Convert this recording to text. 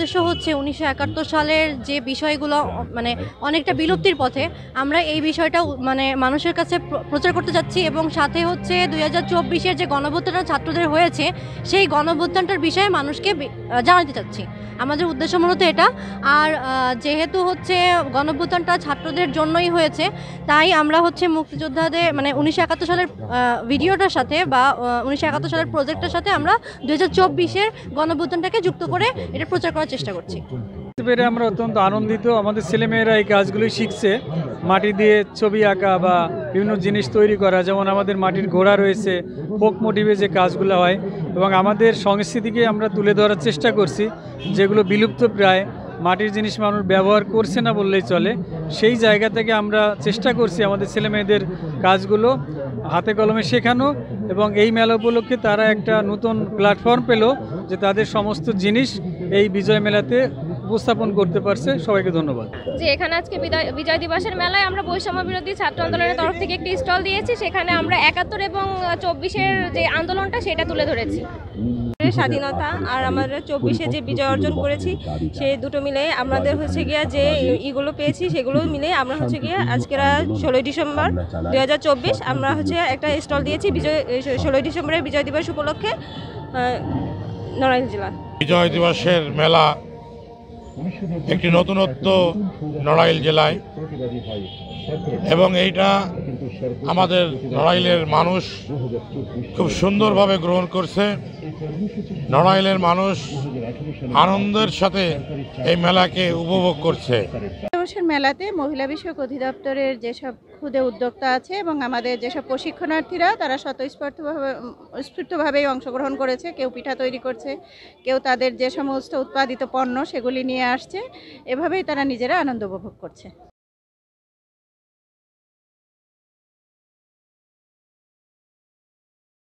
উদ্দেশ্য হচ্ছে ১৯৭১ সালের যে বিষয়গুলো মানে অনেকটা বিলুপ্তির পথে, আমরা এই বিষয়টা মানে মানুষের কাছে প্রচার করতে যাচ্ছি এবং সাথে হচ্ছে ২০২৪-এর যে গণঅভ্যুত্থানটা ছাত্রদের হয়েছে, সেই গণঅভ্যুত্থানটার বিষয়ে মানুষকে জানাতে চাচ্ছি। আমাদের উদ্দেশ্য মূলত এটা। আর যেহেতু হচ্ছে গণঅভ্যুত্থানটা ছাত্রদের জন্যই হয়েছে, তাই আমরা হচ্ছে মুক্তিযোদ্ধাদের মানে ১৯৭১ সালের ভিডিওটার সাথে বা ১৯৭১ সালের প্রজেক্টের সাথে আমরা ২০২৪-এর গণঅভ্যুত্থানটাকে যুক্ত করে এটা প্রচার করার চেষ্টা করছি। পেরে আমরা অত্যন্ত আনন্দিত। আমাদের ছেলেমেয়েরা এই কাজগুলোই শিখছে, মাটি দিয়ে ছবি আঁকা বা বিভিন্ন জিনিস তৈরি করা, যেমন আমাদের মাটির ঘোড়া রয়েছে, ফোক মোটিভে যে কাজগুলো হয়, এবং আমাদের সংস্কৃতিকে আমরা তুলে ধরার চেষ্টা করছি, যেগুলো বিলুপ্ত প্রায় মাটির জিনিস মানুষ ব্যবহার করছে না বললেই চলে। সেই জায়গা থেকে আমরা চেষ্টা করছি আমাদের ছেলেমেয়েদের কাজগুলো হাতে কলমে শেখানো, এবং এই মেলা উপলক্ষে তারা একটা নতুন প্ল্যাটফর্ম পেল যে তাদের সমস্ত জিনিস এই বিজয় মেলাতে উপস্থাপন করতে পারছে। সবাইকে ধন্যবাদ। যে এখানে আজকে বিজয় দিবসের মেলায় আমরা বৈষম্য বিরোধী ছাত্র আন্দোলনের তরফ থেকে একটি স্টল দিয়েছি, সেখানে আমরা ৭১ এবং ২৪-এর যে আন্দোলনটা সেটা তুলে ধরেছি। স্বাধীনতা আর আমাদের ২৪-এ যে বিজয় অর্জন করেছি, সেই দুটো মিলে আমাদের হচ্ছে গিয়া যে ইগুলো পেয়েছি সেগুলো মিলে আমরা হচ্ছে গিয়া আজকের ১৬ই ডিসেম্বর ২০২৪ আমরা হচ্ছে একটা স্টল দিয়েছি ১৬ই ডিসেম্বরের বিজয় দিবস উপলক্ষে নড়াইল জেলা। বিজয় দিবসের মেলা একটি নতুনত্ব নড়াইল জেলায়, এবং এইটা আমাদের নড়াইলের মানুষ খুব সুন্দরভাবে গ্রহণ করছে। নড়াইলের মানুষ আনন্দের সাথে এই মেলাকে উপভোগ করছে। মেলাতে মহিলা বিষয়ক অধিদপ্তরের যেসব ক্ষুদে উদ্যোক্তা আছে এবং আমাদের যেসব প্রশিক্ষণার্থীরা তারা স্বতঃস্ফূর্তভাবেই অংশগ্রহণ করেছে। কেউ পিঠা তৈরি করছে, কেউ তাদের যে সমস্ত উৎপাদিত পণ্য সেগুলি নিয়ে আসছে। এভাবেই তারা নিজেরা আনন্দ উপভোগ করছে।